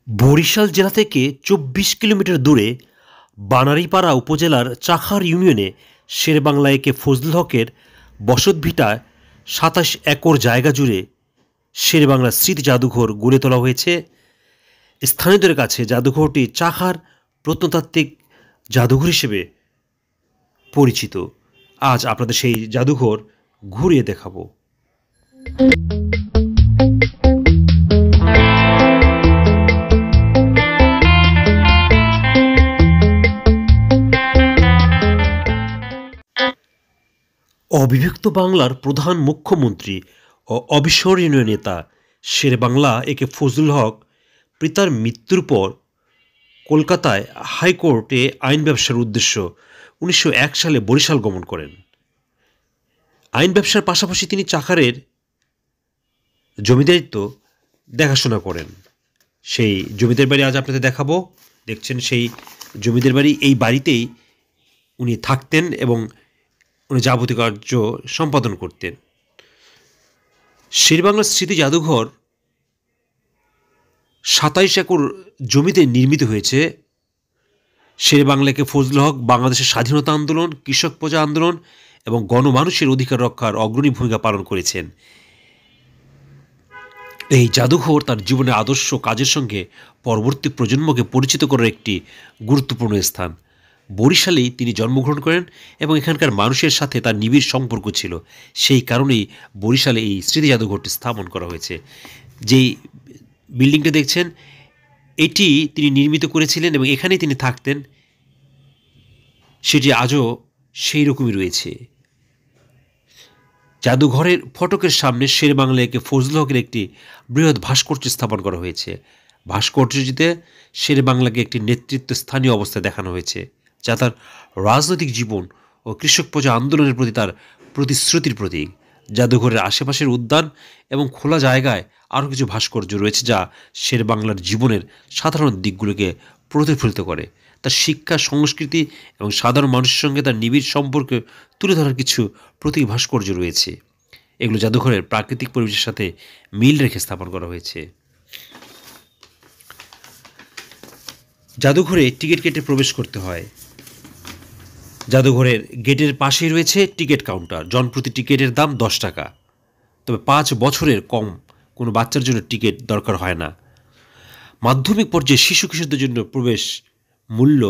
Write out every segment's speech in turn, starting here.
বরিশাল জেলা থেকে ২৪ কিলোমিটার দূরে বানারীপাড়া উপজেলার চাখার ইউনিয়নে শেরেবাংলা একে ফজলুল হকের বসতভিটায় ২৭ একর জায়গা জুড়ে শেরেবাংলা স্মৃতি জাদুঘর গড়ে তোলা হয়েছে। স্থানীয়দের কাছে জাদুঘরটি চাখার প্রত্নতাত্ত্বিক জাদুঘর হিসেবে পরিচিত। আজ আপনাদের সেই জাদুঘর ঘুরিয়ে দেখাবো। অবিভক্ত বাংলার প্রধান মুখ্যমন্ত্রী ও অবিস্মরণীয় নেতা শেরেবাংলা একে ফজলুল হক পিতার মৃত্যুর পর কলকাতায় হাইকোর্টে আইন ব্যবসার উদ্দেশ্য ১৯০১ সালে বরিশাল গমন করেন। আইন ব্যবসার পাশাপাশি তিনি চাখারের জমিদারিত্ব দেখাশোনা করেন। সেই জমিদার বাড়ি আজ আপনাদের দেখাবো। দেখছেন সেই জমিদার বাড়ি। এই বাড়িতেই উনি থাকতেন এবং উনি যাবতীয় কার্য সম্পাদন করতেন। শেরেবাংলা স্মৃতি জাদুঘর ২৭ একর জমিতে নির্মিত হয়েছে। শেরেবাংলাকে ফজলুল হক বাংলাদেশের স্বাধীনতা আন্দোলন, কৃষক প্রজা আন্দোলন এবং গণমানুষের অধিকার রক্ষার অগ্রণী ভূমিকা পালন করেছেন। এই জাদুঘর তার জীবনের আদর্শ কাজের সঙ্গে পরবর্তী প্রজন্মকে পরিচিত করার একটি গুরুত্বপূর্ণ স্থান। বরিশালেই তিনি জন্মগ্রহণ করেন এবং এখানকার মানুষের সাথে তার নিবিড় সম্পর্ক ছিল। সেই কারণেই বরিশালে এই স্মৃতি জাদুঘরটি স্থাপন করা হয়েছে। যেই বিল্ডিংটা দেখছেন এটি তিনি নির্মিত করেছিলেন এবং এখানেই তিনি থাকতেন। সেটি আজও সেই রকমই রয়েছে। জাদুঘরের ফটকের সামনে শেরেবাংলা একে ফজলুল হকের একটি বৃহৎ ভাস্কর্য স্থাপন করা হয়েছে। ভাস্কর্যটিতে শেরেবাংলাকে একটি নেতৃত্ব স্থানীয় অবস্থায় দেখানো হয়েছে, যা তার রাজনৈতিক জীবন ও কৃষক প্রজা আন্দোলনের প্রতি তার প্রতিশ্রুতির প্রতীক। জাদুঘরের আশেপাশের উদ্যান এবং খোলা জায়গায় আরও কিছু ভাস্কর্য রয়েছে, যা শেরেবাংলার জীবনের সাধারণ দিকগুলোকে প্রতিফলিত করে। তার শিক্ষা, সংস্কৃতি এবং সাধারণ মানুষের সঙ্গে তার নিবিড় সম্পর্ক তুলে ধরার কিছু প্রতীক ভাস্কর্য রয়েছে। এগুলো জাদুঘরের প্রাকৃতিক পরিবেশের সাথে মিল রেখে স্থাপন করা হয়েছে। জাদুঘরে টিকিট কেটে প্রবেশ করতে হয়। জাদুঘরের গেটের পাশেই রয়েছে টিকিট কাউন্টার। জনপ্রতি টিকিটের দাম ১০ টাকা। তবে ৫ বছরের কম কোনো বাচ্চার জন্য টিকিট দরকার হয় না। মাধ্যমিক পর্যায়ে শিশু কিশোরদের জন্য প্রবেশ মূল্য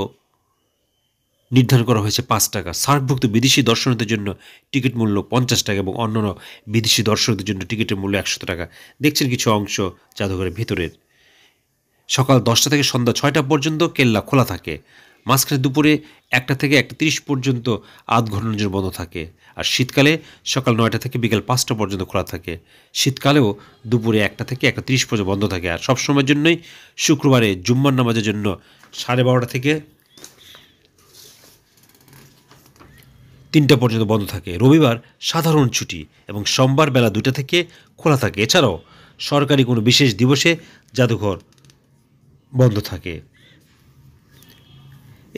নির্ধারণ করা হয়েছে ৫ টাকা। সার্কভুক্ত বিদেশি দর্শনার্থীদের জন্য টিকিট মূল্য ৫০ টাকা এবং অন্যান্য বিদেশি দর্শকদের জন্য টিকিটের মূল্য ১০০ টাকা। দেখছেন কিছু অংশ জাদুঘরের ভিতরের। সকাল ১০টা থেকে সন্ধ্যা ৬টা পর্যন্ত কেল্লা খোলা থাকে। মাঝখানে দুপুরে ১টা থেকে ১টা ৩০ পর্যন্ত আধ ঘন্টার জন্য বন্ধ থাকে। আর শীতকালে সকাল ৯টা থেকে বিকেল ৫টা পর্যন্ত খোলা থাকে। শীতকালেও দুপুরে ১টা থেকে ১টা ৩০ পর্যন্ত বন্ধ থাকে। আর সবসময়ের জন্যই শুক্রবারে জুম্মার নামাজের জন্য ১২:৩০ থেকে ৩টা পর্যন্ত বন্ধ থাকে। রবিবার সাধারণ ছুটি এবং সোমবার বেলা ২টা থেকে খোলা থাকে। এছাড়াও সরকারি কোনো বিশেষ দিবসে জাদুঘর বন্ধ থাকে।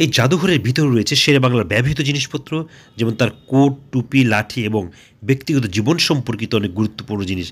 এই জাদুঘরের ভিতরে রয়েছে শেরেবাংলার ব্যবহৃত জিনিসপত্র, যেমন তার কোট, টুপি, লাঠি এবং ব্যক্তিগত জীবন সম্পর্কিত অনেক গুরুত্বপূর্ণ জিনিস।